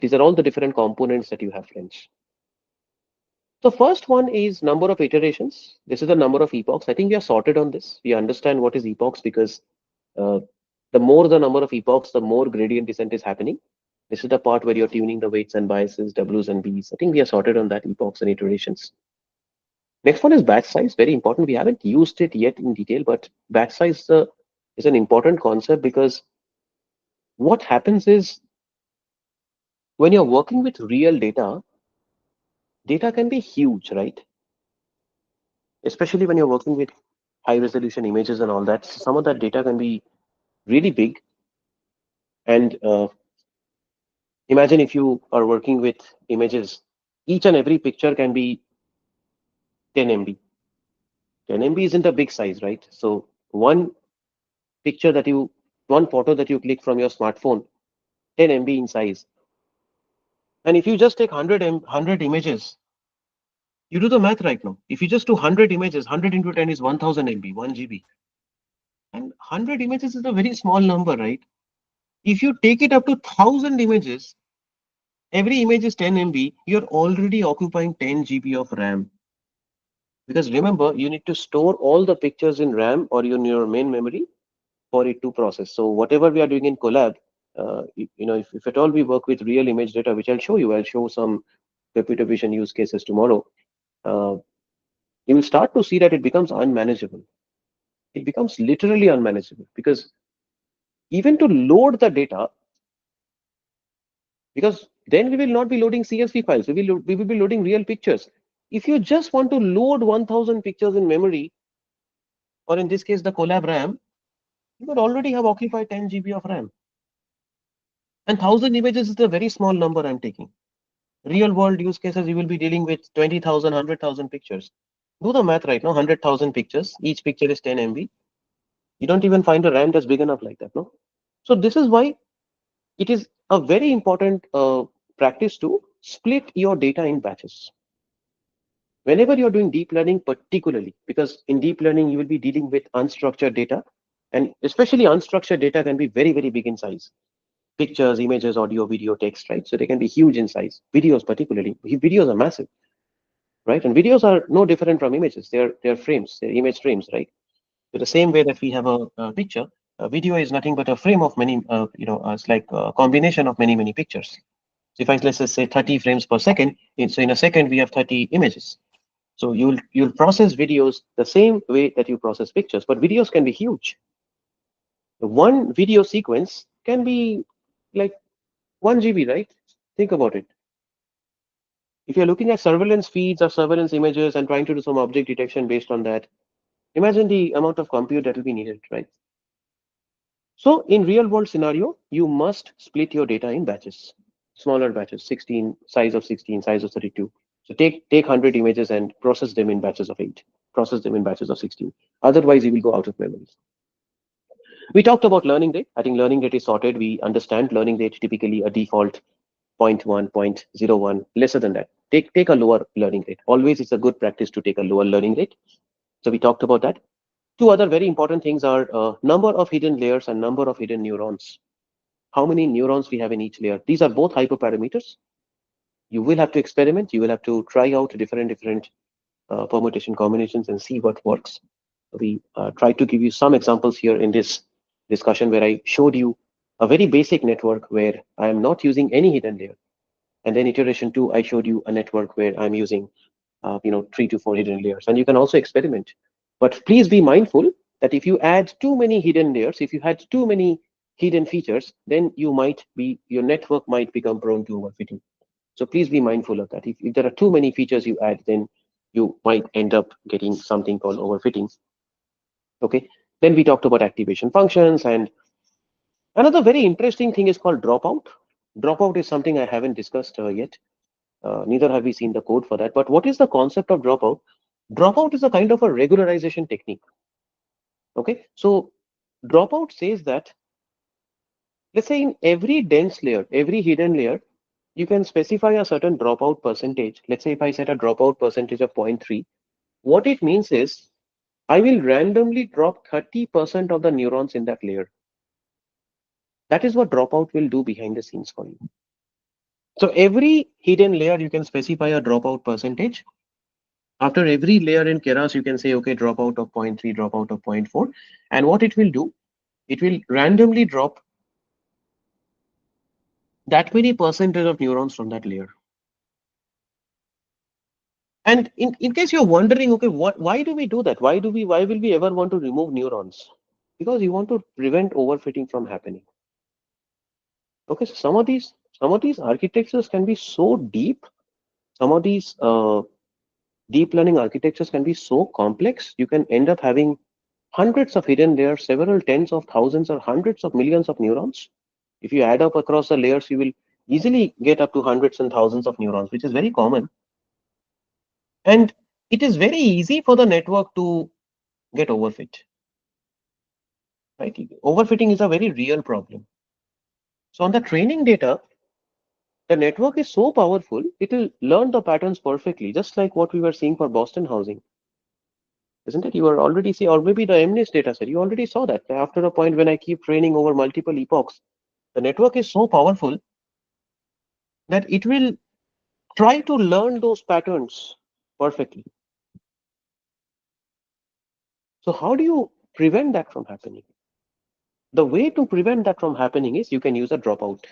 These are all the different components that you have, friends. So first one is number of iterations. This is the number of epochs. I think we are sorted on this. We understand what is epochs because uh, the more the number of epochs, the more gradient descent is happening. This is the part where you're tuning the weights and biases, W's and B's. I think we are sorted on that, epochs and iterations. Next one is batch size, very important. We haven't used it yet in detail, but batch size is an important concept because what happens is when you're working with real data, data can be huge, right? Especially when you're working with high resolution images and all that. Some of that data can be really big. And imagine if you are working with images, each and every picture can be 10 MB. 10 MB isn't a big size, right? So picture that you, one photo that you click from your smartphone, 10 MB in size. And if you just take 100 images, you do the math right now. If you just do 100 images, 100 into 10 is 1000 MB, 1 GB. And 100 images is a very small number, right? If you take it up to 1000 images, every image is 10 MB, you're already occupying 10 GB of RAM. Because remember, you need to store all the pictures in RAM or in your main memory for it to process. So whatever we are doing in Collab, if at all we work with real image data, which I'll show some computer vision use cases tomorrow. Uh, you will start to see that it becomes unmanageable. It becomes literally unmanageable because even to load the data, because then we will not be loading CSV files, we will be loading real pictures. If you just want to load 1000 pictures in memory, or in this case, the Collab RAM, you would already have occupied 10 GB of RAM. And 1000 images is a very small number I'm taking. Real world use cases, you will be dealing with 20,000, 100,000 pictures. Do the math right now, 100,000 pictures, each picture is 10 MB. You don't even find a RAM that's big enough like that, no? So this is why it is a very important practice to split your data in batches. Whenever you're doing deep learning, particularly, because in deep learning, you will be dealing with unstructured data, and especially unstructured data can be very, very big in size. Pictures, images, audio, video, text, right? So they can be huge in size. Videos, particularly, videos are massive, right? And videos are no different from images. They're frames, they're image frames, right? So the same way that we have a picture, a video is nothing but a frame of many, it's like a combination of many, many pictures. So if I let's just say 30 frames per second, so in a second we have 30 images. So you'll process videos the same way that you process pictures, but videos can be huge. One video sequence can be like 1 GB, right? Think about it. If you're looking at surveillance feeds or surveillance images and trying to do some object detection based on that, imagine the amount of compute that will be needed, right? So in real world scenario, you must split your data in batches, smaller batches, 16, size of 16, size of 32. So take 100 images and process them in batches of 8, process them in batches of 16. Otherwise, you will go out of memory. We talked about learning rate. I think learning rate is sorted. We understand learning rate typically a default zero point 0.1, 0.01, lesser than that. Take a lower learning rate. Always it's a good practice to take a lower learning rate. So we talked about that. Two other very important things are number of hidden layers and number of hidden neurons. How many neurons we have in each layer. These are both hyperparameters. You will have to experiment. You will have to try out different permutation combinations and see what works. We try to give you some examples here in this discussion where I showed you a very basic network where I am not using any hidden layer. And then iteration two, I showed you a network where I'm using 3 to 4 hidden layers. And you can also experiment. But please be mindful that if you add too many hidden layers, if you had too many hidden features, then your network might become prone to overfitting. So please be mindful of that. If there are too many features you add, then you might end up getting something called overfitting. Okay. Then we talked about activation functions, and another very interesting thing is called dropout. Dropout is something I haven't discussed yet. Neither have we seen the code for that. But what is the concept of dropout? Dropout is a kind of a regularization technique. Okay. So dropout says that, let's say in every dense layer, every hidden layer, you can specify a certain dropout percentage. Let's say if I set a dropout percentage of zero point 0.3, what it means is I will randomly drop 30% of the neurons in that layer. That is what dropout will do behind the scenes for you. So every hidden layer you can specify a dropout percentage. After every layer in Keras, you can say, okay, dropout of zero point 0.3, dropout of zero point 0.4. And what it will do, it will randomly drop that many percentage of neurons from that layer. And in case you're wondering, okay, why do we do that? Why will we ever want to remove neurons? Because you want to prevent overfitting from happening. Okay, so some of these architectures can be so deep. Some of these deep learning architectures can be so complex. You can end up having hundreds of hidden layers, several tens of thousands or hundreds of millions of neurons. If you add up across the layers, you will easily get up to hundreds and thousands of neurons, which is very common. And it is very easy for the network to get overfit. Right? Overfitting is a very real problem. So on the training data, the network is so powerful, it will learn the patterns perfectly, just like what we were seeing for Boston housing, isn't it? You are already see, or maybe the MNIST data set, you already saw that. After a point, when I keep training over multiple epochs, the network is so powerful that it will try to learn those patterns perfectly. So how do you prevent that from happening? The way to prevent that from happening is you can use a dropout.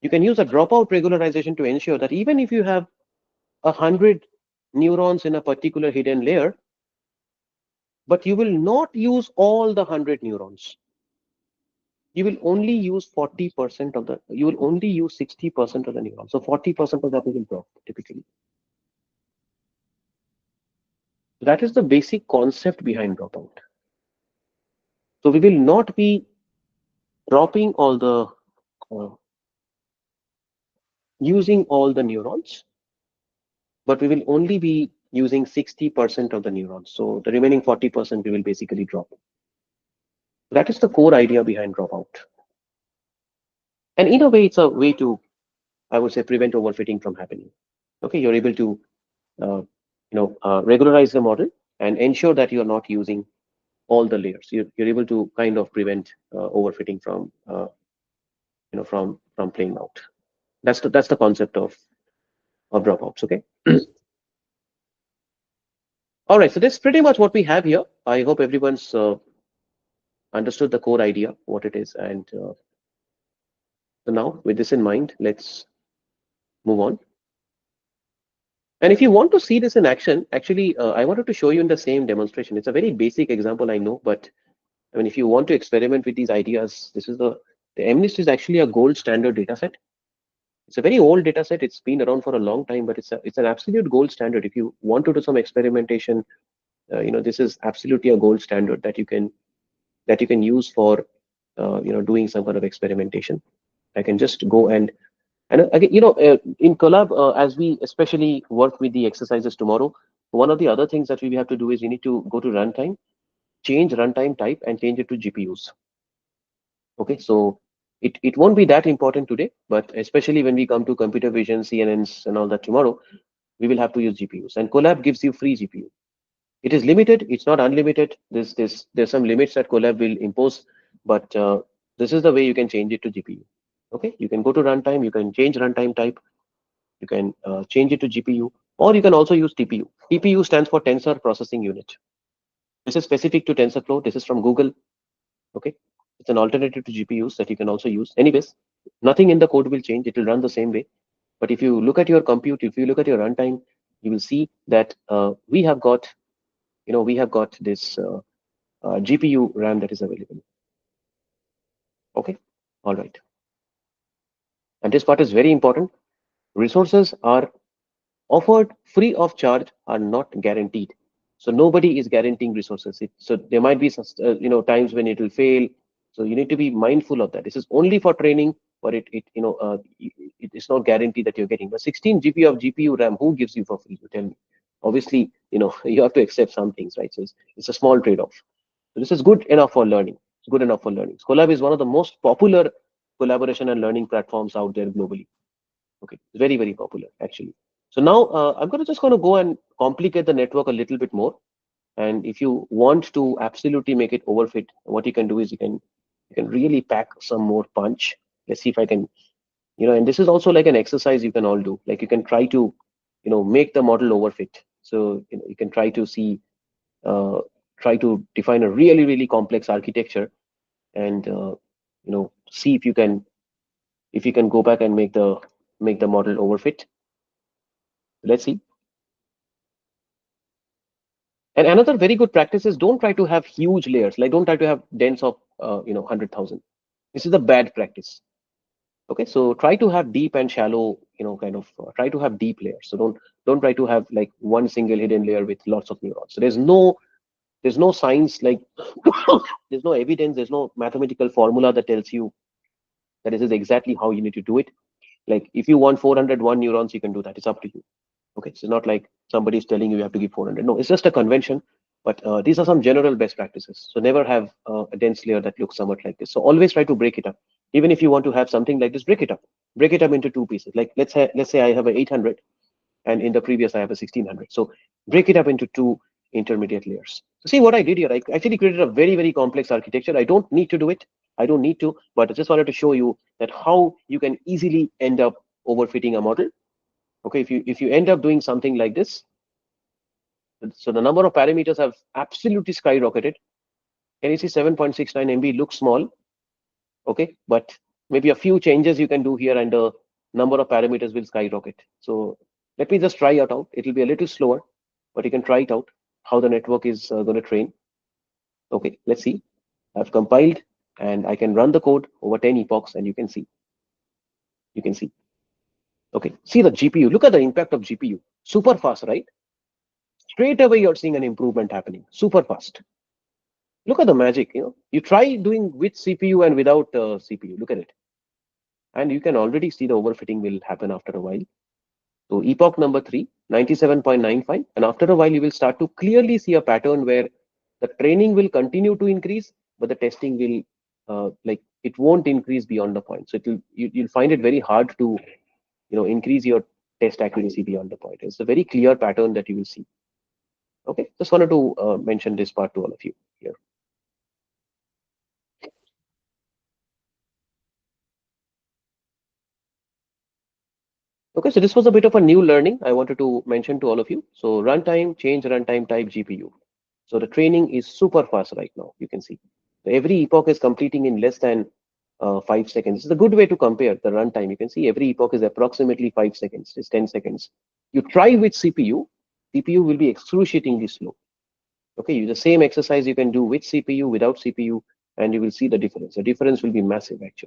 You can use a dropout regularization to ensure that even if you have 100 neurons in a particular hidden layer, but you will not use all the 100 neurons. You will only use 40% of the, you will only use 60% of the neurons. So 40% of that will drop typically. That is the basic concept behind dropout. So we will not be dropping all the, uh, using all the neurons, but we will only be using 60% of the neurons. So the remaining 40% we will basically drop. That is the core idea behind dropout. And in a way, it's a way to, I would say, prevent overfitting from happening. Okay, you're able to, regularize the model and ensure that you're not using all the layers. You're able to kind of prevent overfitting from, from playing out. That's the concept of dropouts. Okay. All right. So that's pretty much what we have here. I hope everyone's understood the core idea, what it is, and so now with this in mind, let's move on. And if you want to see this in action, actually, I wanted to show you in the same demonstration. It's a very basic example, I know, but I mean, if you want to experiment with these ideas, this is the MNIST is actually a gold standard data set. It's a very old data set. It's been around for a long time, but it's an absolute gold standard. If you want to do some experimentation, this is absolutely a gold standard that you can use for doing some kind of experimentation. I can just go and again, in collab, as we especially work with the exercises tomorrow, one of the other things that we have to do is we need to go to runtime, change runtime type, and change it to GPUs. Okay, so it won't be that important today, but especially when we come to computer vision, CNNs, and all that tomorrow, we will have to use GPUs. And Colab gives you free GPU. It is limited. It's not unlimited. There's some limits that Colab will impose, but this is the way you can change it to GPU. Okay, you can go to runtime. You can change runtime type. You can change it to GPU, or you can also use TPU. TPU stands for Tensor Processing Unit. This is specific to TensorFlow. This is from Google. Okay, it's an alternative to GPUs that you can also use. Anyways, nothing in the code will change. It will run the same way. But if you look at your compute, if you look at your runtime, you will see that we have got this GPU RAM that is available. Okay, all right. And this part is very important. Resources are offered free of charge, are not guaranteed. So nobody is guaranteeing resources. So there might be some, times when it will fail. So you need to be mindful of that. This is only for training, but it's not guaranteed that you're getting. But 16 GB of GPU RAM, who gives you for free? You tell me. Obviously, you have to accept some things, right? So it's a small trade-off. So this is good enough for learning. It's good enough for learning. Colab is one of the most popular collaboration and learning platforms out there globally. Okay, it's very, very popular actually. So now I'm just going to go and complicate the network a little bit more. And if you want to absolutely make it overfit, what you can do is you can really pack some more punch. Let's see if I can And this is also like an exercise you can all do. Like you can try to, make the model overfit. So, you can try to see, uh, try to define a really, really complex architecture, and see if you can go back and make the model overfit. Let's see. And another very good practice is don't try to have huge layers. Like don't try to have dense of 100,000. This is a bad practice. Okay, so try to have deep and shallow, kind of try to have deep layers. So don't try to have like one single hidden layer with lots of neurons. So there's no science, like there's no evidence, there's no mathematical formula that tells you that this is exactly how you need to do it. Like if you want 401 neurons, you can do that. It's up to you. Okay, so it's not like somebody is telling you have to give 400. No, it's just a convention. But these are some general best practices. So never have a dense layer that looks somewhat like this. So always try to break it up. Even if you want to have something like this, break it up. Break it up into two pieces. Like let's say I have a 800, and in the previous I have a 1600. So break it up into two intermediate layers. So see what I did here. I actually created a very, very complex architecture. I don't need to do it. I don't need to, but I just wanted to show you that how you can easily end up overfitting a model. Okay, if you end up doing something like this, so the number of parameters have absolutely skyrocketed. Can you see 7.69 MB looks small? Okay, but maybe a few changes you can do here, and the number of parameters will skyrocket. So let me just try it out. It will be a little slower, but you can try it out how the network is going to train. Okay, let's see. I've compiled and I can run the code over 10 epochs, and you can see. You can see. Okay, see the GPU. Look at the impact of GPU. Super fast, right? Straight away you're seeing an improvement happening. Super fast. Look at the magic. You try doing with CPU and without CPU. Look at it, and you can already see the overfitting will happen after a while. So epoch number 3, 97.95, and after a while you will start to clearly see a pattern where the training will continue to increase, but the testing will like it won't increase beyond the point. So you'll find it very hard to increase your test accuracy beyond the point. It's a very clear pattern that you will see. Okay, just wanted to mention this part to all of you here. Okay, so this was a bit of a new learning I wanted to mention to all of you. So runtime, change runtime type GPU. So the training is super fast right now. You can see. So every epoch is completing in less than 5 seconds. It's a good way to compare the runtime. You can see every epoch is approximately 5 seconds. It's 10 seconds. You try with CPU, CPU will be excruciatingly slow. Okay, the same exercise you can do with CPU, without CPU, and you will see the difference. The difference will be massive actually.